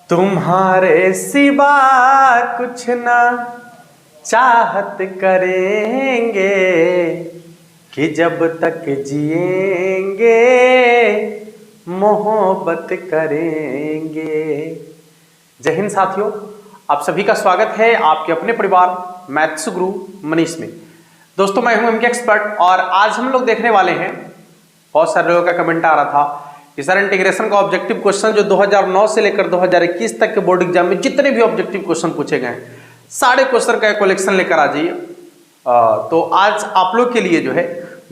तुम्हारे सिवा कुछ ना चाहत करेंगे कि जब तक जिएंगे मोहब्बत करेंगे। जय हिंद साथियों, आप सभी का स्वागत है आपके अपने परिवार मैथ्स गुरु मनीष में। दोस्तों मैं हूं एमके एक्सपर्ट और आज हम लोग देखने वाले हैं, बहुत सारे लोगों का कमेंट आ रहा था कि सर इंटीग्रेशन का ऑब्जेक्टिव क्वेश्चन जो 2009 से लेकर 2021 तक के बोर्ड एग्जाम में जितने भी ऑब्जेक्टिव क्वेश्चन पूछे गए हैं सारे क्वेश्चन का कलेक्शन लेकर आ जाइए। तो आज आप लोग के लिए जो है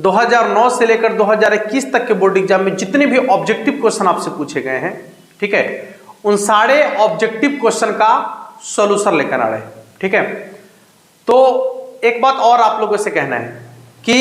2009 से लेकर 2021 तक के बोर्ड एग्जाम में जितने भी ऑब्जेक्टिव क्वेश्चन आपसे पूछे गए हैं, ठीक है, उन सारे ऑब्जेक्टिव क्वेश्चन का सॉल्यूशन लेकर आ रहे हैं। ठीक है, तो एक बात और आप लोगों से कहना है कि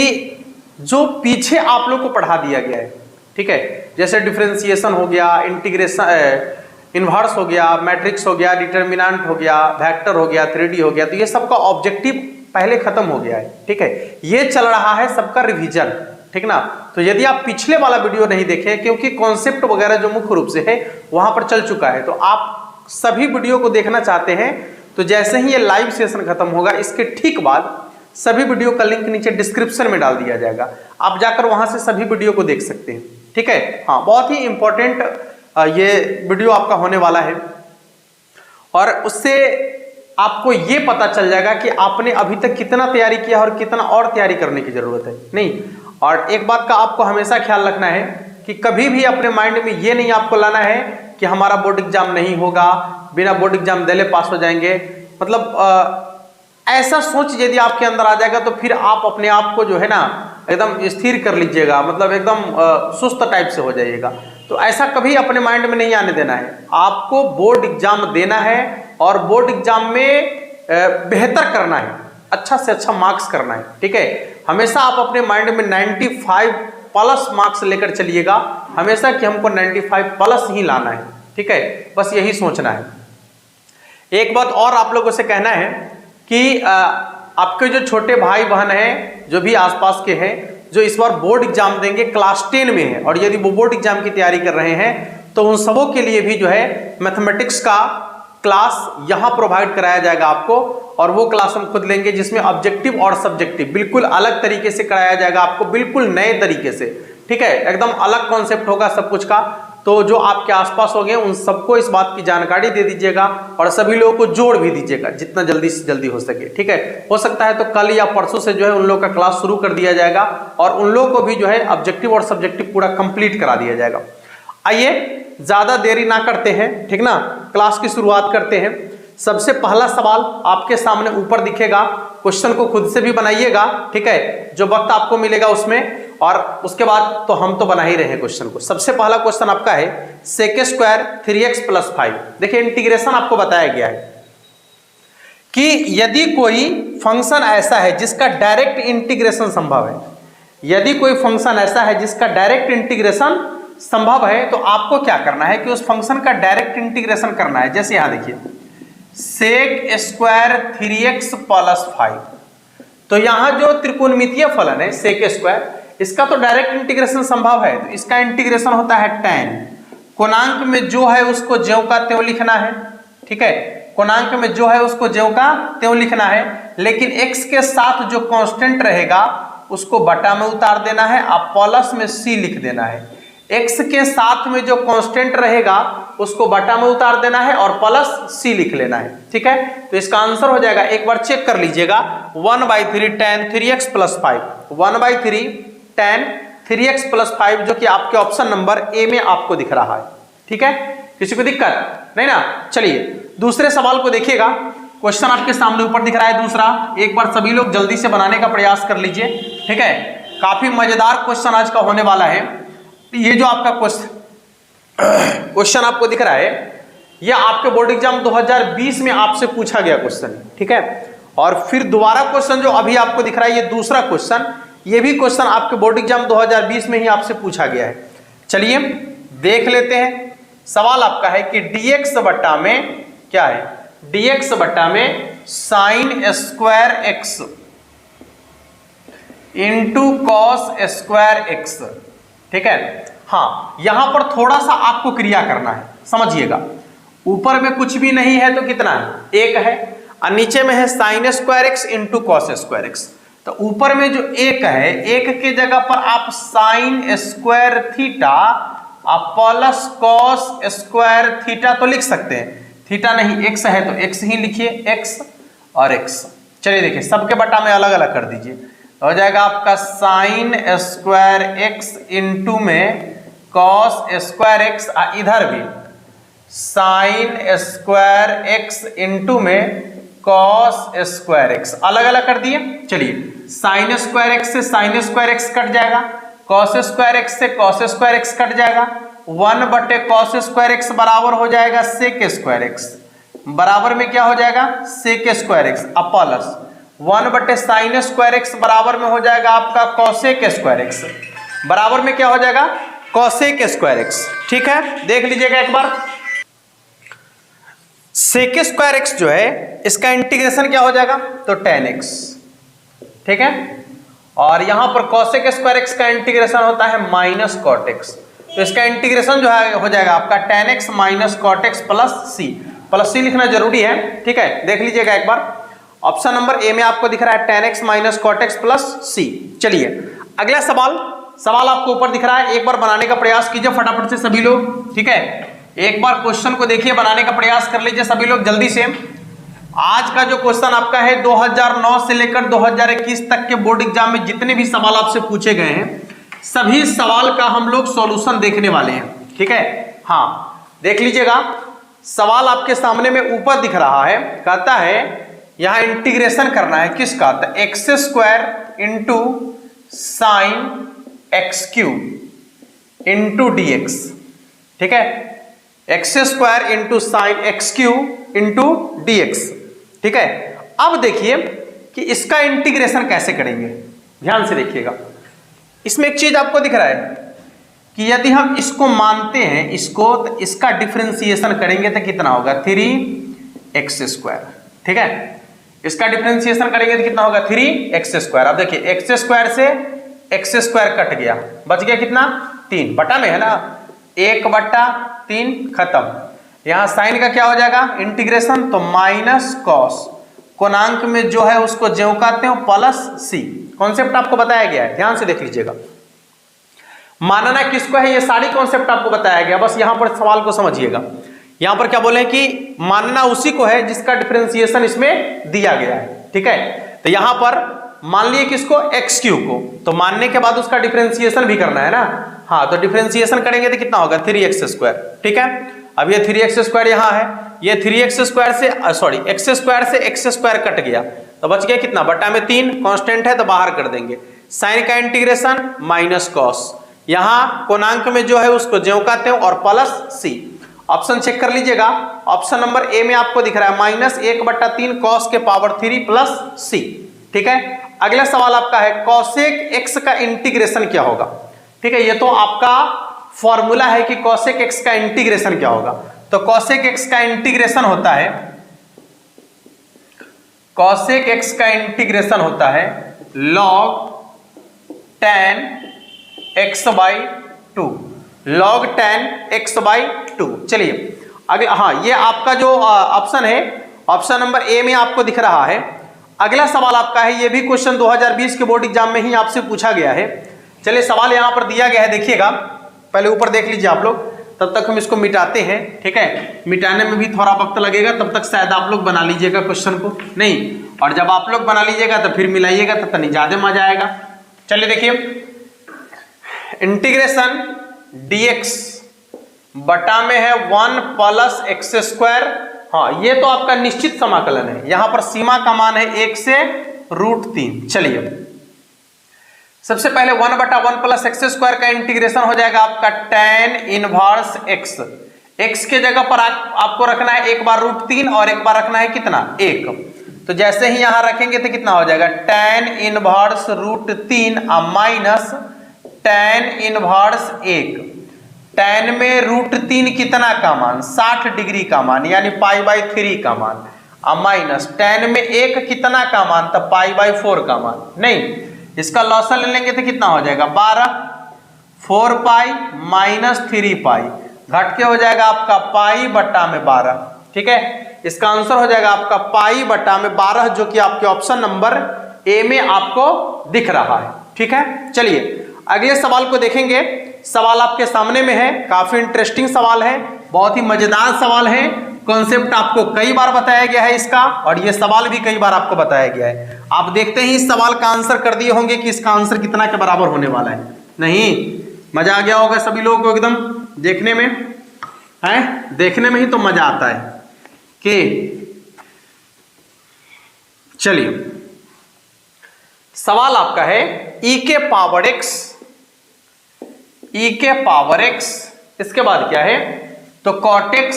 जो पीछे आप लोग को पढ़ा दिया गया है, ठीक है, जैसे डिफरेंशिएशन हो गया, इंटीग्रेशन, इन्वर्स हो गया, मैट्रिक्स हो गया, डिटर्मिनेंट हो गया, वेक्टर हो गया, 3D हो गया, तो ये सबका ऑब्जेक्टिव पहले खत्म हो गया है। ठीक है, ये चल रहा है सबका रिवीजन, ठीक ना। तो यदि आप पिछले वाला वीडियो नहीं देखे, क्योंकि कॉन्सेप्ट वगैरह जो मुख्य रूप से है वहां पर चल चुका है, तो आप सभी वीडियो को देखना चाहते हैं तो जैसे ही ये लाइव सेशन खत्म होगा इसके ठीक बाद सभी वीडियो का लिंक नीचे डिस्क्रिप्शन में डाल दिया जाएगा, आप जाकर वहां से सभी वीडियो को देख सकते हैं। ठीक है, हाँ, बहुत ही इंपॉर्टेंट ये वीडियो आपका होने वाला है और उससे आपको ये पता चल जाएगा कि आपने अभी तक कितना तैयारी किया और कितना और तैयारी करने की जरूरत है। नहीं, और एक बात का आपको हमेशा ख्याल रखना है कि कभी भी अपने माइंड में ये नहीं आपको लाना है कि हमारा बोर्ड एग्जाम नहीं होगा, बिना बोर्ड एग्जाम दिले पास हो जाएंगे। मतलब ऐसा सोच यदि आपके अंदर आ जाएगा तो फिर आप अपने आप को जो है ना एकदम स्थिर कर लीजिएगा, मतलब एकदम सुस्त टाइप से हो जाइएगा। तो ऐसा कभी अपने माइंड में नहीं आने देना है। आपको बोर्ड एग्जाम देना है और बोर्ड एग्जाम में बेहतर करना है, अच्छा से अच्छा मार्क्स करना है। ठीक है, हमेशा आप अपने माइंड में 95 प्लस मार्क्स लेकर चलिएगा, हमेशा कि हमको 95 प्लस ही लाना है। ठीक है, बस यही सोचना है। एक बात और आप लोगों से कहना है कि आपके जो छोटे भाई बहन हैं, जो भी आसपास के हैं, जो इस बार बोर्ड एग्जाम देंगे, क्लास 10 में है और यदि वो बोर्ड एग्जाम की तैयारी कर रहे हैं, तो उन सबों के लिए भी जो है मैथमेटिक्स का क्लास यहाँ प्रोवाइड कराया जाएगा आपको, और वो क्लास हम खुद लेंगे जिसमें ऑब्जेक्टिव और सब्जेक्टिव बिल्कुल अलग तरीके से कराया जाएगा आपको, बिल्कुल नए तरीके से। ठीक है, एकदम अलग कॉन्सेप्ट होगा सब कुछ का। तो जो आपके आसपास हो गए उन सबको इस बात की जानकारी दे दीजिएगा और सभी लोगों को जोड़ भी दीजिएगा जितना जल्दी से जल्दी हो सके। ठीक है, हो सकता है तो कल या परसों से जो है उन लोगों का क्लास शुरू कर दिया जाएगा और उन लोगों को भी जो है ऑब्जेक्टिव और सब्जेक्टिव पूरा कंप्लीट करा दिया जाएगा। आइए ज्यादा देरी ना करते हैं, ठीक ना, क्लास की शुरुआत करते हैं। सबसे पहला सवाल आपके सामने ऊपर दिखेगा, क्वेश्चन को खुद से भी बनाइएगा, ठीक है, जो वक्त आपको मिलेगा उसमें, और उसके बाद तो हम तो बना ही रहे हैं क्वेश्चन को। सबसे पहला क्वेश्चन आपका है sec स्क्वायर 3x + 5। देखिए इंटीग्रेशन आपको बताया गया है कि यदि कोई फंक्शन ऐसा है जिसका डायरेक्ट इंटीग्रेशन संभव है, यदि कोई फंक्शन ऐसा है जिसका डायरेक्ट इंटीग्रेशन संभव है, तो आपको क्या करना है कि उस फंक्शन का डायरेक्ट इंटीग्रेशन करना है। जैसे यहां देखिए sec स्क्वायर 3x + 5, तो यहां जो त्रिकोणमितीय फलन है sec स्क्वायर, इसका तो डायरेक्ट इंटीग्रेशन संभव है, तो इसका इंटीग्रेशन होता है tan। कोणांक में जो है उसको ज्यों का त्यों लिखना है। ठीक है, कोणांक में जो है उसको ज्यों का त्यों लिखना है, लेकिन x के साथ जो कांस्टेंट रहेगा उसको बटा में उतार देना है, आप प्लस में c लिख देना है। x के साथ में जो कांस्टेंट रहेगा उसको बटा में उतार देना है और प्लस c लिख लेना है। ठीक है, तो इसका आंसर हो जाएगा, एक बार चेक कर लीजिएगा, 1/3 tan 3x + 5, 1/3 tan 3x + 5, जो कि आपके ऑप्शन नंबर ए में आपको दिख रहा है। ठीक है, किसी को दिक्कत नहीं ना। चलिए दूसरे सवाल को देखिएगा, क्वेश्चन आपके सामने ऊपर दिख रहा है दूसरा, एक बार सभी लोग जल्दी से बनाने का प्रयास कर लीजिए। ठीक है, काफी मजेदार क्वेश्चन आज का होने वाला है। ये जो आपका क्वेश्चन आपको दिख रहा है, ये आपके बोर्ड एग्जाम 2020 में आपसे पूछा गया क्वेश्चन। ठीक है, और फिर दोबारा क्वेश्चन जो अभी आपको दिख रहा है, ये दूसरा क्वेश्चन, ये भी क्वेश्चन आपके बोर्ड एग्जाम 2020 में ही आपसे पूछा गया है। चलिए देख लेते हैं। सवाल आपका है कि dx बट्टा में क्या है, dx बट्टा में sin square x into cos square x। ठीक है, हाँ, यहां पर थोड़ा सा आपको क्रिया करना है, समझिएगा। ऊपर में कुछ भी नहीं है तो कितना है, 1 है, और नीचे में है sign square x into cos square x. तो ऊपर में जो 1 है, 1 के जगह पर आप sine square theta plus cos square theta तो लिख सकते हैं। थीटा नहीं, एक्स है तो एक्स ही लिखिए, एक्स और एक्स। चलिए देखिए, सबके बटा में अलग अलग कर दीजिए, तो हो जाएगा आपका साइन स्क्वायर एक्स इंटू में कॉस स्क्वायर एक्स, इधर भी साइन स्क्वायर एक्स इंटू में कॉस स्क्वायर एक्स, अलग अलग कर दिए। चलिए साइन स्क्वायर एक्स से साइन स्क्वायर एक्स कट जाएगा, कॉस स्क्वायर एक्स से कॉस स्क्वायर एक्स कट जाएगा, 1 बटे कॉस स्क्वायर एक्स बराबर हो जाएगा सेक स्क्वायर एक्स, बराबर में क्या हो जाएगा सेक स्क्वायर एक्स, प्लस 1 बटे साइन स्क्वायर एक्स बराबर में हो जाएगा आपका कॉसेक स्क्वायर एक्स, बराबर में क्या हो जाएगा कॉसेक स्क्वायर एक्स। ठीक है, देख लीजिएगा एक बार, सेक स्क्वायर एक्स जो है इसका इंटीग्रेशन क्या हो जाएगा तो tan x, ठीक है, और यहां पर कॉसेक स्क्वायर एक्स का इंटीग्रेशन होता है माइनस कॉट एक्स, तो इसका इंटीग्रेशन जो है हो जाएगा आपका tan x minus cot x plus c लिखना जरूरी है। ठीक है, देख लीजिएगा एक बार, ऑप्शन नंबर ए में आपको दिख रहा है tan x minus cot x plus c. चलिए अगला सवाल आपको ऊपर दिख रहा है, एक बार बनाने का प्रयास कीजिए फटाफट से सभी लोग। ठीक है, एक बार क्वेश्चन को देखिए, बनाने का प्रयास कर लीजिए सभी लोग जल्दी से। आज का जो क्वेश्चन आपका है 2009 से लेकर 2021 तक के बोर्ड एग्जाम में जितने भी सवाल आपसे पूछे गए हैं, सभी सवाल का हम लोग सॉल्यूशन देखने वाले हैं। ठीक है, हाँ देख लीजिएगा, सवाल आपके सामने में ऊपर दिख रहा है, कहता है यहां इंटीग्रेशन करना है किसका, तो x square into sine x cube into D x. ठीक है, x square into sine x cube into D x. ठीक है, अब देखिए कि इसका इंटीग्रेशन कैसे करेंगे, ध्यान से देखिएगा। इसमें एक चीज आपको दिख रहा है कि यदि हम इसको मानते हैं इसको, तो इसका डिफरेंशिएशन करेंगे तो कितना होगा 3x स्क्वायर। ठीक है, इसका डिफरेंशिएशन करेंगे तो कितना होगा 3x स्क्वायर। अब देखिए एक्स स्क्वायर से एक्स स्क्वायर कट गया, बच गया कितना 3 बटा में है ना, 1/3 खत्म। यहां साइन का क्या हो जाएगा इंटीग्रेशन, तो माइनस कॉस, कोणांक में जो है उसको ज्यों कहते हो प्लस सी। कॉन्सेप्ट आपको बताया गया है, ध्यान से देख लीजिएगा। मानना किसको है, ये सारी कॉन्सेप्ट आपको बताया गया, बस यहां पर सवाल को समझिएगा। यहां पर क्या बोले कि मानना उसी को है जिसका डिफरेंशिएशन इसमें दिया गया है। ठीक है, तो यहां पर मान लिए किसको एक्स क्यूब को, तो मानने के बाद उसका डिफरेंशिएशन भी करना है ना। हाँ, तो डिफरेंशिएशन करेंगे तो कितना होगा 3x स्क्वायर। ठीक है, अब ये 3x स्क्वायर यहाँ है, ये 3x स्क्वायर से एक्स स्क्वायर से एक्स स्क्वायर कट गया, तो बच गया कितना बटा में 3, कांस्टेंट है तो बाहर कर देंगे। साइन का इंटीग्रेशन माइनस कॉस, यहाँ कोणांक में जो है उसको ज्यों कहते हैं और प्लस सी। ऑप्शन चेक कर लीजिएगा, ऑप्शन नंबर ए में आपको दिख रहा है -1/3 कॉस के पावर 3 प्लस सी। ठीक है, अगला सवाल आपका है कॉसेक एक्स का इंटीग्रेशन क्या होगा। ठीक है, ये तो आपका फॉर्मूला है कि कॉसेक एक्स का इंटीग्रेशन क्या होगा, तो कॉसेक एक्स का इंटीग्रेशन होता है, कॉसेक एक्स का इंटीग्रेशन होता है log tan x/2, log tan x/2। चलिए अगला, हाँ ये आपका जो ऑप्शन है, ऑप्शन नंबर ए में आपको दिख रहा है। अगला सवाल आपका है, ये भी क्वेश्चन 2020 के बोर्ड एग्जाम में ही आपसे पूछा गया है। चलिए सवाल यहां पर दिया गया है, देखिएगा, पहले ऊपर देख लीजिए आप लोग, तब तक हम इसको मिटाते हैं। ठीक है, मिटाने में भी थोड़ा वक्त लगेगा, तब तक शायद आप लोग बना लीजिएगा क्वेश्चन को, नहीं, और जब आप लोग बना लीजिएगा तो फिर मिलाइएगा तो तनी ज्यादा मजा आएगा। चलिए देखिए, इंटीग्रेशन dx बटा में है 1 प्लस एक्स स्क्वायर। हाँ, ये तो आपका निश्चित समाकलन है, यहां पर सीमा का मान है 1 से √3। चलिए सबसे पहले 1/1 प्लस एक्स स्क्वायर का इंटीग्रेशन हो जाएगा आपका tan इनवर्स x। x के जगह पर आपको रखना है एक बार √3 और एक बार रखना है कितना 1। तो जैसे ही यहां रखेंगे तो कितना हो जाएगा tan inverse √3 minus tan inverse 1। tan में √3 कितना का मान 60 डिग्री का मान, यानी π/3 का मान, माइनस tan में 1 कितना का मान, तो π/4 का मान। नहीं, इसका लॉसन ले लेंगे तो कितना हो जाएगा 12, 4π - 3π, घट के हो जाएगा आपका पाई बटा में 12। ठीक है, इसका आंसर हो जाएगा आपका पाई बटा में 12, जो कि आपके ऑप्शन नंबर ए में आपको दिख रहा है। ठीक है, चलिए अगले सवाल को देखेंगे। सवाल आपके सामने में है, काफी इंटरेस्टिंग सवाल है, बहुत ही मजेदार सवाल है। कॉन्सेप्ट आपको कई बार बताया गया है इसका, और ये सवाल भी कई बार आपको बताया गया है। आप देखते ही इस सवाल का आंसर कर दिए होंगे कि इसका आंसर कितना के बराबर होने वाला है। नहीं, मजा आ गया होगा सभी लोगों को एकदम देखने में, है देखने में ही तो मजा आता है कि चलिए सवाल आपका है e के पावर x, इसके बाद क्या है तो cot x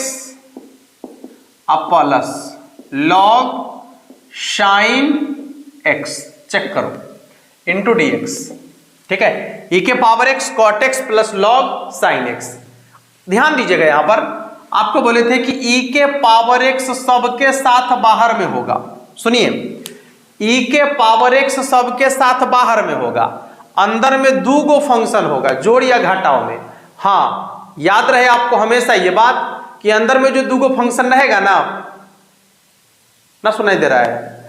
plus log sin x, check करो इंटू dx। ठीक है, e के power x cot x plus log sin x। ध्यान दीजिएगा, यहां पर आपको बोले थे कि e के पावर x सबके साथ बाहर में होगा। सुनिए, e के पावर x सबके साथ बाहर में होगा, अंदर में दो गो फंक्शन होगा जोड़ या घटाव में। हाँ, याद रहे आपको हमेशा ये बात कि अंदर में जो दो गो फंक्शन रहेगा ना सुनाई दे रहा है,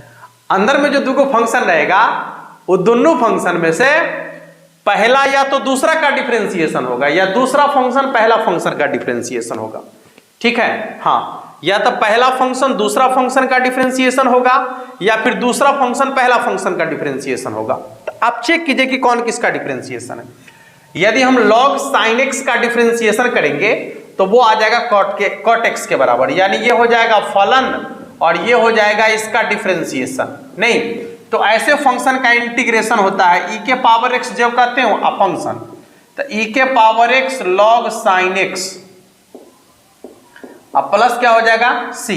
अंदर में जो दो गो फंक्शन रहेगा वो दोनों फंक्शन में से पहला या तो दूसरा का डिफरेंशिएशन होगा या दूसरा फंक्शन पहला फंक्शन का डिफरेंशिएशन होगा। ठीक है, हाँ, या तो पहला फंक्शन दूसरा फंक्शन का डिफरेंशिएशन होगा या फिर दूसरा फंक्शन पहला फंक्शन का डिफरेंशिएशन होगा। तो आप चेक कीजिए कि कौन किसका डिफरेंशिएशन है। यदि हम log sin x का डिफरेंशिएशन करेंगे तो वो आ जाएगा cot x के बराबर, यानी ये हो जाएगा फलन और ये हो जाएगा इसका डिफरेंशिएशन। नहीं तो ऐसे फंक्शन का इंटीग्रेशन होता है, e के पावर x जब कहते हो फंक्शन, तो e के power x log sin x अब प्लस क्या हो जाएगा c,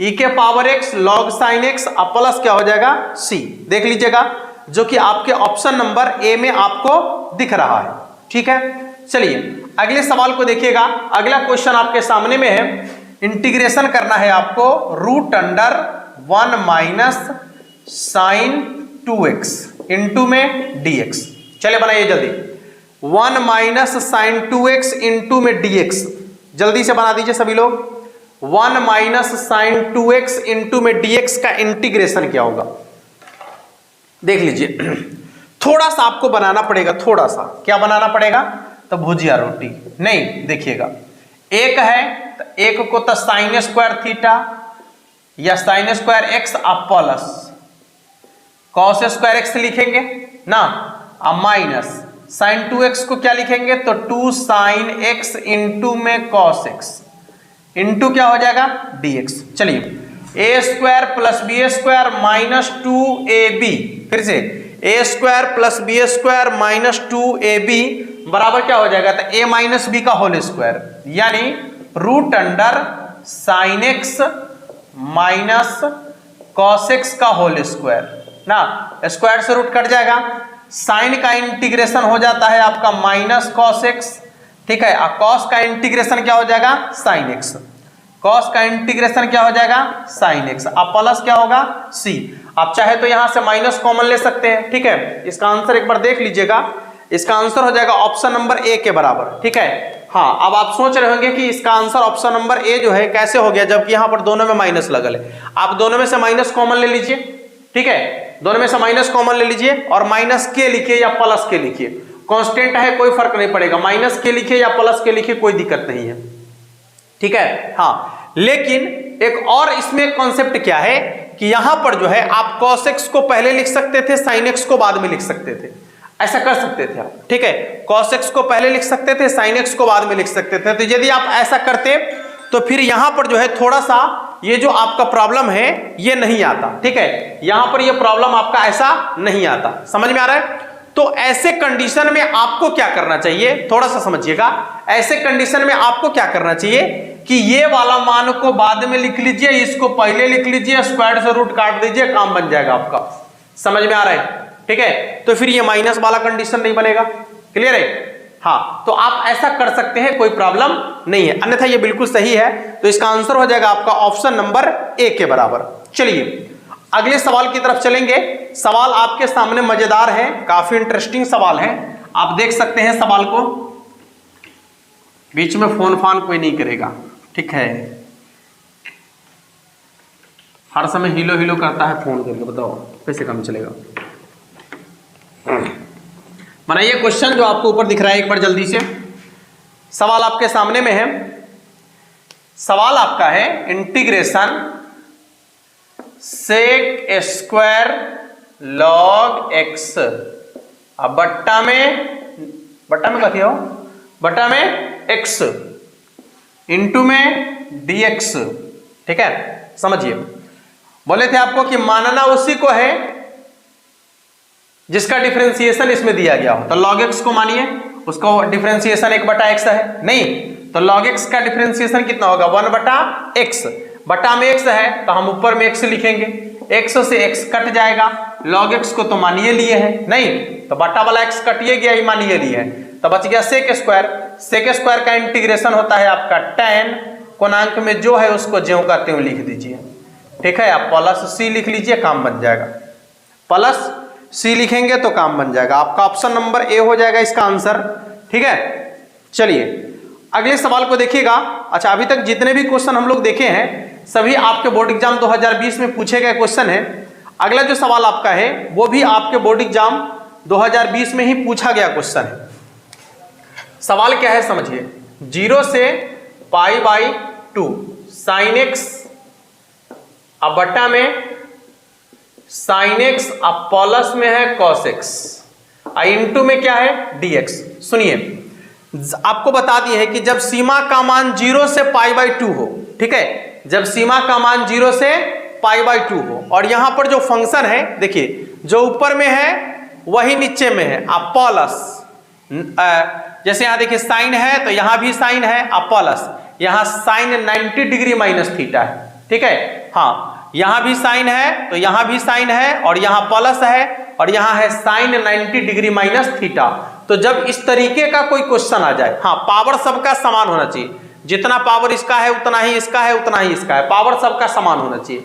e के power x log sin x अब प्लस क्या हो जाएगा c। देख लीजिएगा, जो कि आपके ऑप्शन नंबर ए में आपको दिख रहा है। ठीक है, चलिए अगले सवाल को देखिएगा। अगला क्वेश्चन आपके सामने में है, इंटीग्रेशन करना है आपको √1 माइनस साइन 2x इंटू में dx। चलिए बनाइए जल्दी, 1 माइनस साइन 2x इंटू में dx, जल्दी से बना दीजिए सभी लोग। 1 माइनस साइन 2x इंटू में dx का इंटीग्रेशन क्या होगा देख लीजिए। थोड़ा सा आपको बनाना पड़ेगा, थोड़ा सा क्या बनाना पड़ेगा तो भुजिया रोटी नहीं, देखिएगा एक है तो एक को तो साइन स्क्वायर थीटा या साइन स्क्वायर एक्स आप प्लस कॉस स्क्वायर एक्स लिखेंगे ना, अब माइनस साइन 2x को क्या लिखेंगे तो 2 साइन x इंटू में कॉस x इंटू क्या हो जाएगा dx। चलिए a square plus B square minus 2ab, फिर से a square plus B square minus 2ab बराबर क्या हो जाएगा तो a माइनस बी का होल स्क्वायर, यानी root under sine x minus cos x का होल स्क्वायर ना, स्क्वायर से रूट कट जाएगा, साइन का इंटीग्रेशन हो जाता है आपका माइनस कॉस x। ठीक है, कॉस का इंटीग्रेशन क्या हो जाएगा साइन x, कॉस का इंटीग्रेशन क्या हो जाएगा साइन x, अब प्लस क्या होगा c। आप चाहे तो यहां से माइनस कॉमन ले सकते हैं। ठीक है, इसका आंसर एक बार देख लीजिएगा, इसका आंसर हो जाएगा ऑप्शन नंबर ए के बराबर। ठीक है, हाँ, अब आप सोच रहे होंगे कि इसका आंसर ऑप्शन नंबर ए जो है कैसे हो गया, जबकि यहां पर दोनों में माइनस लगल है। आप दोनों में से माइनस कॉमन ले लीजिए। ठीक है, दोनों में से माइनस कॉमन ले लीजिए और माइनस के लिखिए या प्लस के लिखिए, कांस्टेंट है कोई फर्क नहीं पड़ेगा, माइनस के लिखिए या प्लस के लिखिए कोई दिक्कत नहीं है। ठीक है, हाँ, लेकिन एक और इसमें कॉन्सेप्ट क्या है कि यहां पर जो है आप cos x को पहले लिख सकते थे, sin x को बाद में लिख सकते थे, ऐसा कर सकते थे आप। ठीक है, cos x को पहले लिख सकते थे, sin x को बाद में लिख सकते थे। तो यदि आप ऐसा करते तो फिर यहां पर जो है थोड़ा सा ये जो आपका प्रॉब्लम है ये नहीं आता। ठीक है, यहां पर ये प्रॉब्लम आपका ऐसा नहीं आता, समझ में आ रहा है। तो ऐसे कंडीशन में आपको क्या करना चाहिए, थोड़ा सा समझिएगा। ऐसे कंडीशन में आपको क्या करना चाहिए कि ये वाला मान को बाद में लिख लीजिए, इसको पहले लिख लीजिए, स्क्वायर से रूट काट दीजिए, काम बन जाएगा आपका। समझ में आ रहा है। ठीक है, तो फिर ये माइनस वाला कंडीशन नहीं बनेगा। क्लियर है, हाँ, तो आप ऐसा कर सकते हैं, कोई प्रॉब्लम नहीं है, अन्यथा ये बिल्कुल सही है। तो इसका आंसर हो जाएगा आपका ऑप्शन नंबर ए के बराबर। चलिए अगले सवाल की तरफ चलेंगे। सवाल आपके सामने मजेदार है, काफी इंटरेस्टिंग सवाल है, आप देख सकते हैं सवाल को। बीच में फोन फान कोई नहीं करेगा, ठीक है। हर समय हिलो हिलो करता है फोन करके, बताओ कैसे काम चलेगा। बनाइए क्वेश्चन जो आपको ऊपर दिख रहा है एक बार जल्दी से। सवाल आपके सामने में है। सवाल आपका है integration sec square log x, अब बट्टा में कथी हो, बट्टा में एक्स इंटू में dx, ठीक है। समझिए, बोले थे आपको कि मानना उसी को है जिसका डिफरेंशिएशन इसमें दिया गया हो। तो log x को मानिए, उसको डिफरेंशिएशन 1/x है, नहीं तो log x का डिफरेंशिएशन कितना होगा 1/x, बटा में x है तो हम ऊपर में x लिखेंगे, x से x कट जाएगा, log x को तो मानिए लिए है, नहीं तो बटा वाला x कटिए गया, ही मानिए लिए है, तो बच गया सेक स्क्वायर। सेक स्क्वायर का इंटीग्रेशन होता है आपका tan, कोणांक में जो है उसको ज्यों का त्यों लिख दीजिए, ठीक है। आप प्लस c लिख लीजिए, काम बन जाएगा, प्लस c लिखेंगे तो काम बन जाएगा। आपका ऑप्शन नंबर ए हो जाएगा इसका आंसर, ठीक है। चलिए अगले सवाल को देखिएगा। अच्छा, अभी तक जितने भी क्वेश्चन हम लोग देखे हैं सभी आपके बोर्ड एग्जाम 2020 में पूछे गए क्वेश्चन है। अगला जो सवाल आपका है वो भी आपके बोर्ड एग्जाम 2020 में ही पूछा गया क्वेश्चन है। सवाल क्या है समझिए, 0 से π/2 sin x अब बट्टा में sin x अब प्लस में है cos x, इंटू में क्या है dx। सुनिए, आपको बता दिए है कि जब सीमा का मान 0 से π/2 हो, ठीक है, जब सीमा का मान 0 से π/2 हो, और यहां पर जो फंक्शन है देखिए, जो ऊपर में है वही नीचे में है, अब प्लस, जैसे यहां देखिए साइन है तो यहां भी साइन है, अब प्लस, यहां साइन 90 डिग्री माइनस थीटा है, ठीक है। हाँ, यहां भी साइन है तो यहां भी साइन है, और यहां प्लस है, और यहां है साइन 90 डिग्री माइनस थीटा। तो जब इस तरीके का कोई क्वेश्चन आ जाए, हाँ पावर सबका समान होना चाहिए, जितना पावर इसका है उतना ही इसका है, उतना ही इसका है, पावर सबका समान होना चाहिए।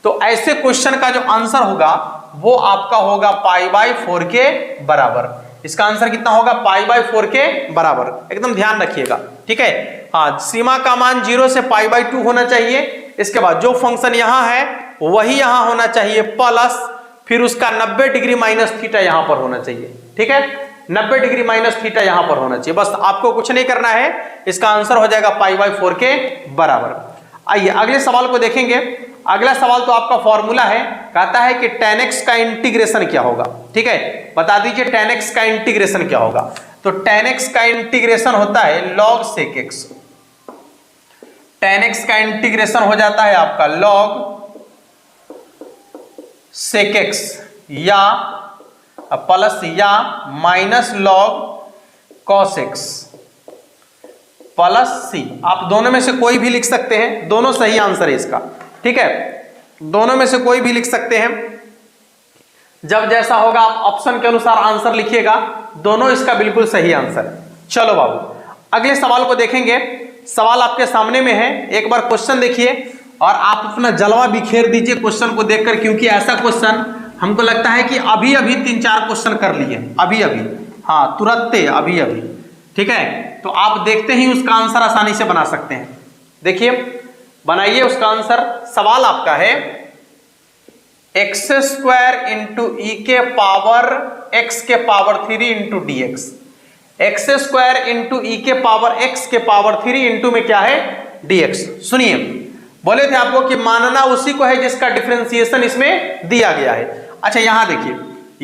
तो ऐसे क्वेश्चन का जो आंसर होगा वो आपका होगा π/4 के बराबर। इसका आंसर कितना होगा π/4 के बराबर, एकदम ध्यान रखिएगा, ठीक है। हाँ, सीमा का मान 0 से π/2 होना चाहिए, इसके बाद जो फंक्शन यहां है वही यहां होना चाहिए प्लस, फिर उसका 90 डिग्री माइनस थीटा यहां पर होना चाहिए, ठीक है, 90 डिग्री माइनस थीटा यहां पर होना चाहिए। बस आपको कुछ नहीं करना है, इसका आंसर हो जाएगा π/4 के बराबर। आइए अगले सवाल को देखेंगे। अगला सवाल तो आपका फॉर्मूला है, कहता है कि tan x का इंटीग्रेशन क्या होगा, ठीक है, बता दीजिए tan x का इंटीग्रेशन क्या होगा। तो tan x का इंटीग्रेशन होता है log sec x, tan x का इंटीग्रेशन हो जाता है आपका log sec x या प्लस या minus log cos x plus c, आप दोनों में से कोई भी लिख सकते हैं, दोनों सही आंसर है इसका, ठीक है, दोनों में से कोई भी लिख सकते हैं। जब जैसा होगा आप ऑप्शन के अनुसार आंसर लिखिएगा, दोनों इसका बिल्कुल सही आंसर है। चलो बाबू अगले सवाल को देखेंगे। सवाल आपके सामने में है, एक बार क्वेश्चन देखिए और आप अपना जलवा बिखेर दीजिए क्वेश्चन को देखकर, क्योंकि ऐसा क्वेश्चन हमको लगता है कि अभी अभी 3-4 क्वेश्चन कर लिए, अभी अभी, हाँ तुरंत अभी अभी, ठीक है। तो आप देखते ही उसका आंसर आसानी से बना सकते हैं। देखिए बनाइए उसका आंसर। सवाल आपका है x² इंटू ई के पावर x के power 3 into dx, x² into e के पावर x के पावर 3 इंटू में क्या है dx। सुनिए, बोले थे आपको कि मानना उसी को है जिसका डिफरेंशिएशन इसमें दिया गया है। अच्छा यहां देखिए,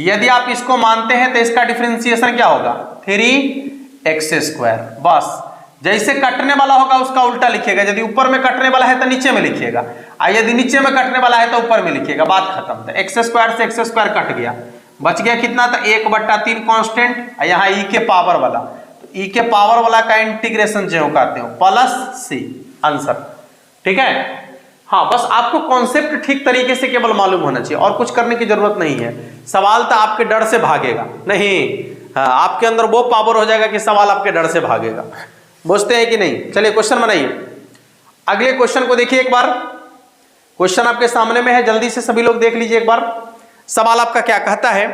यदि आप इसको मानते हैं तो इसका डिफरेंशिएशन क्या होगा 3x², बस जैसे कटने वाला होगा उसका उल्टा लिखिएगा, यदि ऊपर में कटने वाला है तो नीचे में लिखिएगा, और यदि नीचे में कटने वाला है तो ऊपर में लिखिएगा, बात खत्म। तो x² से x² कट गया, बच गया कितना, तो 1/3 कांस्टेंट, यहाँ e के पावर वाला, तो e के पावर वाला का इंटीग्रेशन जो करते हो प्लस c आंसर, ठीक है। हाँ बस आपको कॉन्सेप्ट ठीक तरीके से केवल मालूम होना चाहिए, और कुछ करने की जरूरत नहीं है। सवाल तो आपके डर से भागेगा नहीं, हाँ आपके अंदर वो पावर हो जाएगा कि सवाल आपके डर से भागेगा, बुझते हैं कि नहीं। चलिए क्वेश्चन बनाइए। अगले क्वेश्चन को देखिए एक बार, क्वेश्चन आपके सामने में है, जल्दी से सभी लोग देख लीजिए एक बार। सवाल आपका क्या कहता है,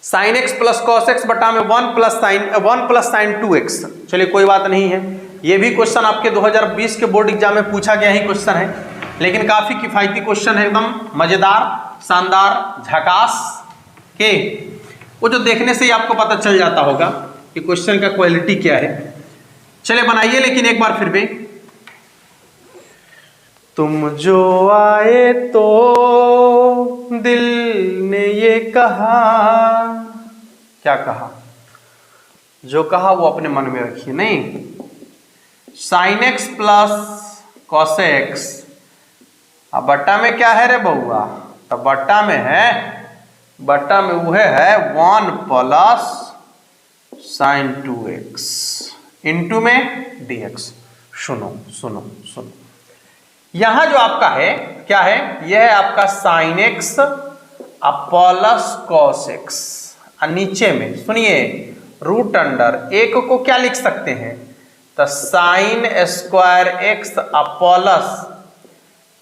sine x plus cos x बटा में 1 प्लस साइन 2x। चलिए कोई बात नहीं है, ये भी क्वेश्चन आपके 2020 के बोर्ड एग्जाम में पूछा गया ही क्वेश्चन है, लेकिन काफी किफायती क्वेश्चन है, एकदम मजेदार, शानदार, झकास के वो जो देखने से ही आपको पता चल जाता होगा कि क्वेश्चन का क्वालिटी क्या है। चले बनाइए, लेकिन एक बार फिर भी। तुम जो आए तो दिल ने ये कहा, क्या कहा? जो कहा वो अपने मन में रखिए। नहीं, sine x plus cos x, अब बट्टा में क्या है रे बउआ? तो बट्टा में वो है 1 प्लस साइन 2x इंटू में dx। सुनो, यहां जो आपका है क्या है? यह है आपका sine x plus cos x, और नीचे में सुनिए रूट अंडर एक को क्या लिख सकते हैं? तो sine square x plus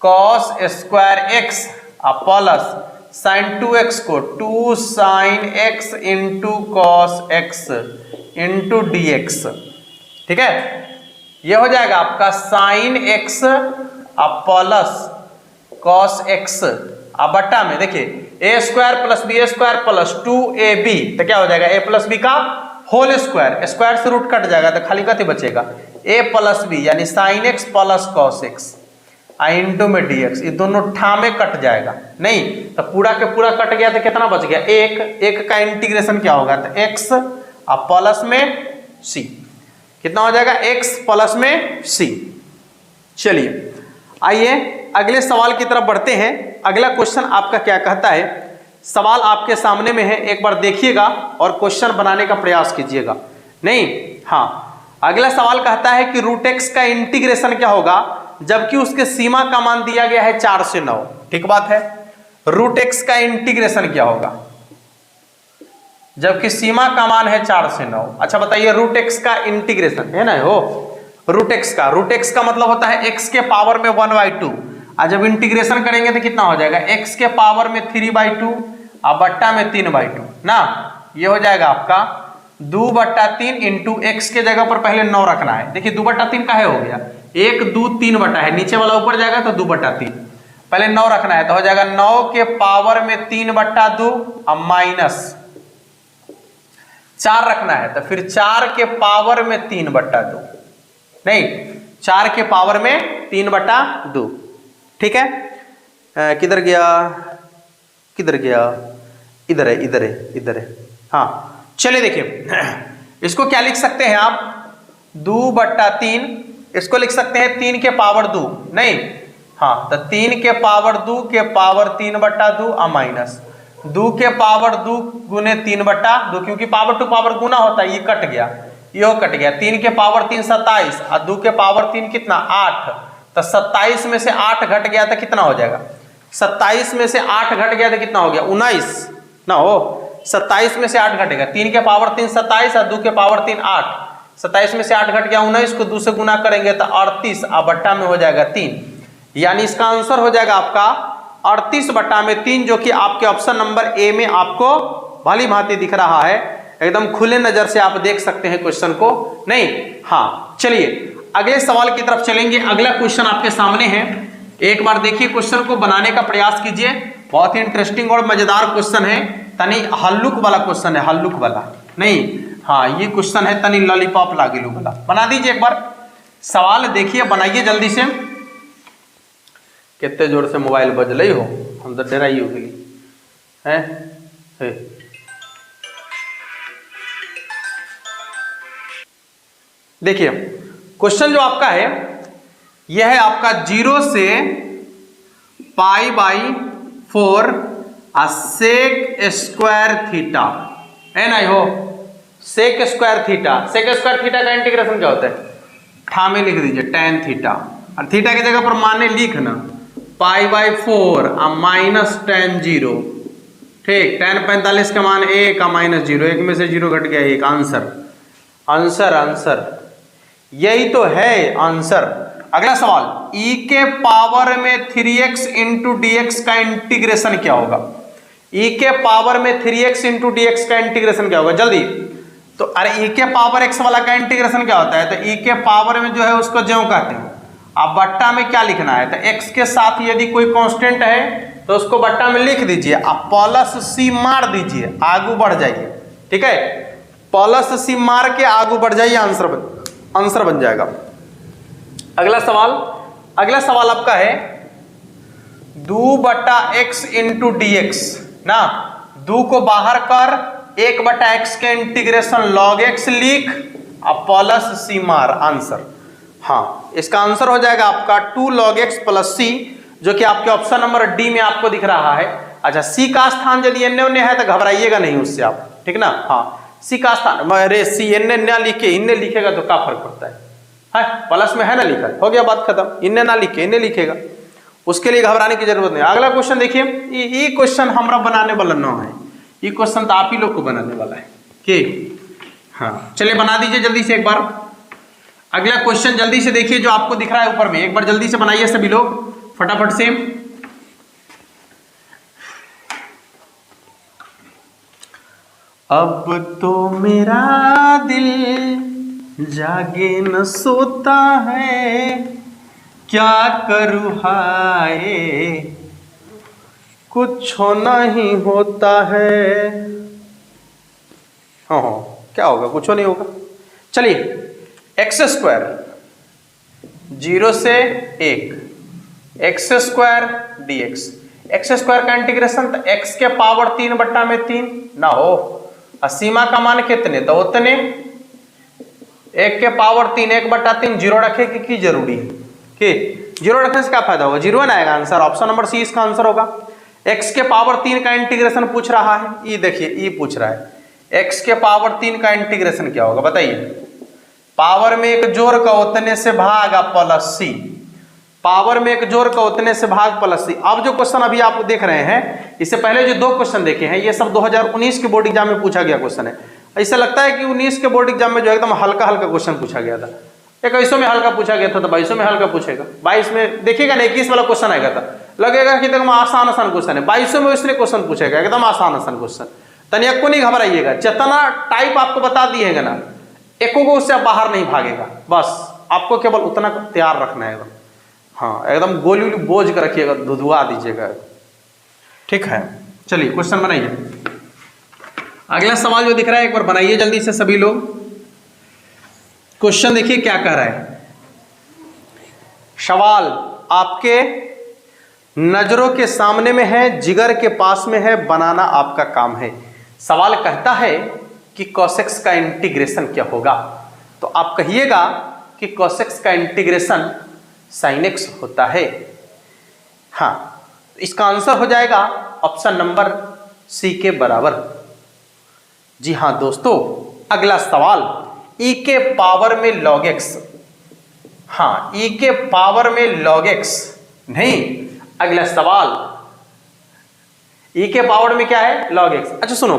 cos square x plus sine 2x को 2 sine x into cos x into dx। ठीक है, यह हो जाएगा आपका sine x plus cos x, अब बट्टा में देखिए a square plus B square plus 2ab, तो क्या हो जाएगा? a प्लस बी का होल स्क्वायर, स्क्वायर से रूट कट जाएगा तो खाली कथी बचेगा? a प्लस बी यानी sine x plus cos x into में dx। ये दोनों ठामे कट जाएगा, नहीं तो पूरा के पूरा कट गया तो कितना बच गया? एक का इंटीग्रेशन क्या होगा? तो x अब प्लस में c, कितना हो जाएगा? x प्लस में c। चलिए आइए अगले सवाल की तरफ बढ़ते हैं। अगला क्वेश्चन आपका क्या कहता है? सवाल आपके सामने में है, एक बार देखिएगा और क्वेश्चन बनाने का प्रयास कीजिएगा। नहीं, हाँ, अगला सवाल कहता है कि रूट एक्स का इंटीग्रेशन क्या होगा जबकि उसके सीमा का मान दिया गया है 4 से 9। ठीक बात है, रूट एक्स का इंटीग्रेशन क्या होगा जबकि सीमा का मान है 4 से 9? अच्छा बताइए, रूट एक्स का इंटीग्रेशन है ना हो, रूट एक्स का मतलब होता है x के पावर में 1/2, और जब इंटीग्रेशन करेंगे तो कितना हो जाएगा? x के पावर में 3/2 और बट्टा में 3/2 ना। ये हो जाएगा आपका 2/3 इंटू एक्स के जगह पर पहले 9 रखना है। देखिए 2/3 का है हो गया, 1 2 3 बटा है, नीचे वाला ऊपर जाएगा तो 2/3, पहले 9 रखना है तो हो जाएगा 9 के पावर में 3/2 और माइनस 4 रखना है तो फिर 4 के पावर में 3/2, नहीं 4 के पावर में 3/2। ठीक है, किधर गया? इधर है। हाँ चलिए देखिए, इसको क्या लिख सकते हैं आप? 2/3, इसको लिख सकते हैं 3 के पावर 2, नहीं हाँ, तो 3 के पावर 2 के पावर 3/2 और माइनस 2 के पावर 2 गुने 3/2, क्योंकि पावर टू पावर गुना होता है, ये कट गया, यो कट गया। 3 के पावर 3 27 और 2 के पावर 3 कितना? 8, तो 27 में से 8 घट गया तो कितना हो जाएगा? 27 में से 8 घट गया तो कितना हो गया? 19 ना हो, 27 में से 8 घटेगा, 3 के पावर 3 27 और 2 के पावर 3 8, 27 में से 8 घट गया 19 को 2 से गुना करेंगे तो 38 और बट्टा में हो जाएगा 3, यानी इसका आंसर हो जाएगा आपका 38/3, जो कि आपके ऑप्शन नंबर ए में आपको भली भांति दिख रहा है। एकदम खुले नजर से आप देख सकते हैं क्वेश्चन को, नहीं हाँ। चलिए अगले सवाल की तरफ चलेंगे। अगला क्वेश्चन आपके सामने है, एक बार देखिए क्वेश्चन को बनाने का प्रयास कीजिए। बहुत ही इंटरेस्टिंग और मजेदार क्वेश्चन है, तनी हल्लुक वाला क्वेश्चन है, हल्लुक वाला नहीं हाँ, ये क्वेश्चन है तनी लॉलीपॉप लागिलू वाला। बना दीजिए एक बार, सवाल देखिए, बनाइए जल्दी से। कितने जोर से मोबाइल बज रही हो, हम तो डराई हो गई है। देखिए क्वेश्चन जो आपका है यह है आपका 0 से π/4 सेक स्क्वायर थीटा है ना हो, sec square theta. Sec square theta का इंटीग्रेशन क्या होता है? ठामे लिख दीजिए tan थीटा, और थीटा की जगह पर माने लिखना π/4 माइनस tan 0। ठीक, tan 45 का मान 1 माइनस 0, 1 में से 0 घट गया 1। आंसर यही तो है आंसर। अगला सवाल, e के पावर में 3x इंटू dx का इंटीग्रेशन क्या होगा? e के पावर में 3x इंटू dx का इंटीग्रेशन क्या होगा जल्दी। तो अरे e के पावर x वाला का इंटीग्रेशन क्या होता है, तो e के पावर में जो है उसको ज्यों कहते हैं। अब बट्टा में क्या लिखना है, तो x के साथ यदि कोई कांस्टेंट है तो उसको बट्टा में लिख दीजिए, अब प्लस c मार दीजिए, आगू बढ़ जाइए। ठीक है, प्लस c मार के आगू बढ़ जाइए, आंसर बन जाएगा। अगला सवाल आपका है 2/x इंटू dx ना, 2 को बाहर कर, 1/x के इंटीग्रेशन log x लिख, अब प्लस c मार, आंसर। हाँ, इसका आंसर हो जाएगा आपका 2 log x प्लस c, जो कि आपके ऑप्शन नंबर डी में आपको दिख रहा है। अच्छा, c का स्थान यदि एन्ने उन्ने है तो घबराइएगा नहीं उससे आप, ठीक ना। हाँ, c का स्थान, अरे c एन्ने ना लिखे इन्ने लिखेगा तो क्या फर्क पड़ता है, प्लस में है ना लिखा, हो गया बात खत्म। इन्ने ना लिखे इन्ने लिखेगा, उसके लिए घबराने की जरूरत नहीं। अगला क्वेश्चन देखिए, ये क्वेश्चन हमरा बनाने वाला ना है, ये क्वेश्चन तो आप ही लोग को बनाने वाला है कि हाँ, चलिए बना दीजिए जल्दी से एक बार। अगला क्वेश्चन जल्दी से देखिए जो आपको दिख रहा है ऊपर में, एक बार जल्दी से बनाइए सभी लोग फटाफट से। अब तो मेरा दिल जागे न सोता है, क्या करूँ हाय कुछ नहीं होता है। हाँ, क्या होगा, कुछ नहीं होगा। चलिए, एक्स स्क्वायर 0 से 1 x square dx, x square का इंटीग्रेशन, तो x के पावर 3/3 ना हो, सीमा का मान कितने, तो उतने, 1 के पावर 3 1/3 जीरो रखे की जरूरी है कि जीरो रखने से क्या फायदा होगा, जीरो ना आएगा आंसर। ऑप्शन नंबर सी इसका आंसर होगा। x के पावर 3 का इंटीग्रेशन पूछ रहा है, ये देखिए ये पूछ रहा है x के पावर 3 का इंटीग्रेशन क्या होगा बताइए। पावर में एक जोड़ का उतने से भाग प्लस सी, पावर में एक जोड़ का उतने से भाग प्लस सी। अब जो क्वेश्चन अभी आप देख रहे हैं, इससे पहले जो 2 क्वेश्चन देखे हैं ये सब 2019 के बोर्ड एग्जाम में पूछा गया क्वेश्चन है। ऐसा लगता है कि 19 के बोर्ड एग्जाम में जो एकदम हल्का क्वेश्चन पूछा गया था, 21 में हल्का पूछा गया था तो 22 में हल्का पूछेगा, 22 में देखिएगा ना 21 वाला क्वेश्चन आएगा था, लगेगा कि एकदम आसान क्वेश्चन है, 22 में उसने क्वेश्चन पूछेगा एकदम आसान क्वेश्चन। तनिया को नहीं घबराइएगा, जितना टाइप आपको बता दिएगा ना, एको को उससे बाहर नहीं भागेगा, बस आपको केवल उतना तैयार रखना है एकदम। हाँ, एकदम गोली बोझ कर रखिएगा, धुधुआ दीजिएगा, ठीक है। चलिए क्वेश्चन बनाइए। अगला सवाल जो दिख रहा है एक बार बनाइए जल्दी से सभी लोग। क्वेश्चन देखिए क्या कह रहा है, सवाल आपके नजरों के सामने में है, जिगर के पास में है, बनाना आपका काम है। सवाल कहता है कि कोसेक्स का इंटीग्रेशन क्या होगा, तो आप कहिएगा कि कोसेक्स का इंटीग्रेशन साइन एक्स होता है। हाँ, इसका आंसर हो जाएगा ऑप्शन नंबर सी के बराबर। जी हाँ दोस्तों, अगला सवाल e के पावर में log x, हाँ e के पावर में log x नहीं, अगला सवाल e के पावर में क्या है log x। अच्छा सुनो,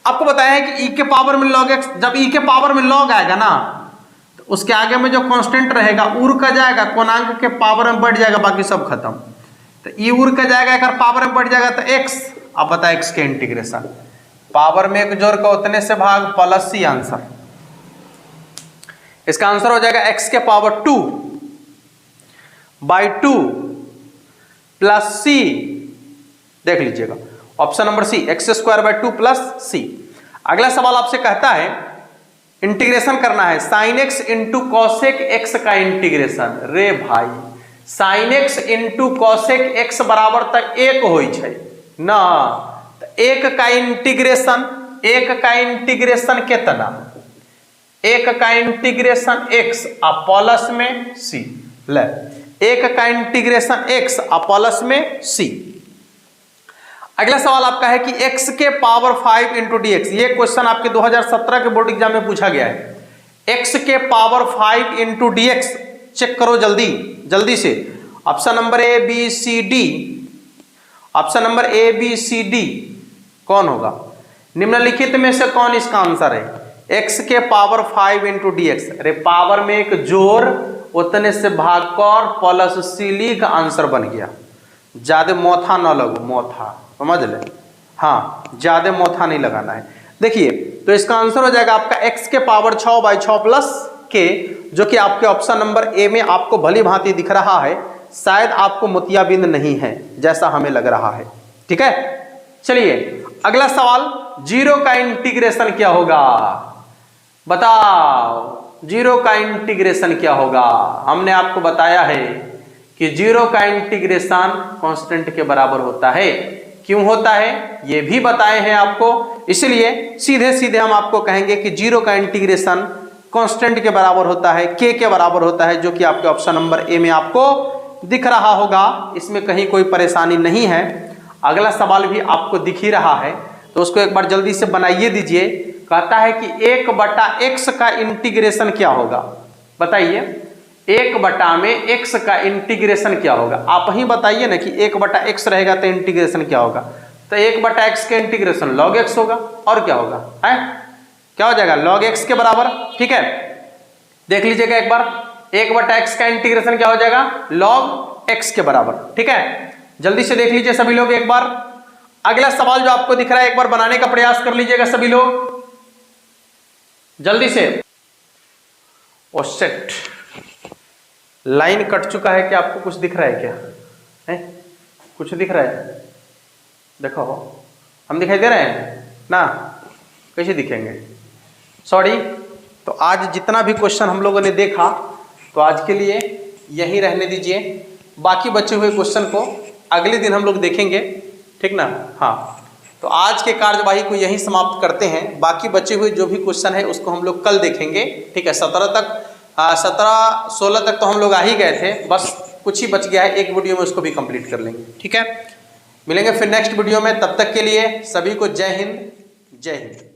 आपको बताया है कि e के पावर में log x, जब e के पावर में log आएगा ना तो उसके आगे में जो कांस्टेंट रहेगा उड़ का जाएगा, कोणांक के पावर में बढ़ जाएगा, बाकी सब खत्म। तो e उड़ का जाएगा, अगर पावर में बढ़ जाएगा तो x। अब बता x के इंटीग्रेशन, पावर में एक जोड़ का उतने से भाग प्लस सी, आंसर। इसका आंसर हो जाएगा x के पावर 2/2 प्लस सी, देख लीजिएगा option number c, x² 2 plus c. अगला सवाल आपसे कहता है इंटीग्रेशन करना है sine x into cosec x का इंटीग्रेशन। रे भाई, sine x into cosec x बराबर तक 1 होई छै ना, तो 1 का इंटीग्रेशन कितना, 1 का इंटीग्रेशन x आ प्लस में c, ले 1 का इंटीग्रेशन x आ प्लस में c। अगला सवाल आपका है कि x के पावर 5 इंटू डी एक्स, ये क्वेश्चन आपके 2017 के बोर्ड एग्जाम में पूछा गया है। x के power 5 into D X, check करो जल्दी से। Option number A B C D, option number A B C D कौन होगा, निम्नलिखित में से कौन इसका आंसर है। x के पावर 5 इंटू डी एक्स, अरे पावर में एक जोड़ उतने से भाग कर प्लस सी लिख, आंसर बन गया। ज्यादा मोथा न लगो, मोथा समझ ले, हाँ, ज्यादा मोथा नहीं लगाना है। देखिए, तो इसका आंसर हो जाएगा आपका x के पावर 6/6 प्लस k, जो कि आपके ऑप्शन नंबर ए में आपको भली भांति दिख रहा है, शायद आपको मोतियाबिंद नहीं है जैसा हमें लग रहा है। ठीक है, चलिए अगला सवाल, जीरो का इंटीग्रेशन क्या होगा? बताओ जीरो का इंटीग्रेशन क्या होगा? हमने आपको बताया है कि जीरो का इंटीग्रेशन कांस्टेंट के बराबर होता है। क्यों होता है ये भी बताए हैं आपको, इसलिए सीधे सीधे हम आपको कहेंगे कि जीरो का इंटीग्रेशन कांस्टेंट के बराबर होता है, के बराबर होता है, जो कि आपके ऑप्शन नंबर ए में आपको दिख रहा होगा। इसमें कहीं कोई परेशानी नहीं है। अगला सवाल भी आपको दिख ही रहा है, तो उसको एक बार जल्दी से बनाइए दीजिए। कहता है कि 1/x का इंटीग्रेशन क्या होगा? बताइए, 1/x का इंटीग्रेशन क्या होगा? आप ही बताइए ना कि 1/x रहेगा तो इंटीग्रेशन क्या होगा? तो 1/x का इंटीग्रेशन log x होगा, और क्या होगा? है क्या हो जाएगा? log x के बराबर। ठीक है, देख लीजिएगा एक बार, 1/x का इंटीग्रेशन क्या हो जाएगा? log x के बराबर। ठीक है, जल्दी से देख लीजिए सभी लोग एक बार। अगला सवाल जो आपको दिख रहा है, एक बार बनाने का प्रयास कर लीजिएगा सभी लोग जल्दी से। ओ शिट, लाइन कट चुका है। क्या आपको कुछ दिख रहा है? क्या है? कुछ दिख रहा है? देखो, हम दिखाई दे रहे हैं ना? कैसे दिखेंगे? सॉरी। तो आज जितना भी क्वेश्चन हम लोगों ने देखा, तो आज के लिए यही रहने दीजिए। बाकी बचे हुए क्वेश्चन को अगले दिन हम लोग देखेंगे, ठीक ना? हाँ, तो आज के कार्यवाही को यहीं समाप्त करते हैं। बाकी बचे हुए जो भी क्वेश्चन है उसको हम लोग कल देखेंगे। ठीक है, 17-16 तक तो हम लोग आ ही गए थे, बस कुछ ही बच गया है, एक वीडियो में उसको भी कंप्लीट कर लेंगे। ठीक है, मिलेंगे फिर नेक्स्ट वीडियो में। तब तक के लिए सभी को जय हिंद, जय हिंद।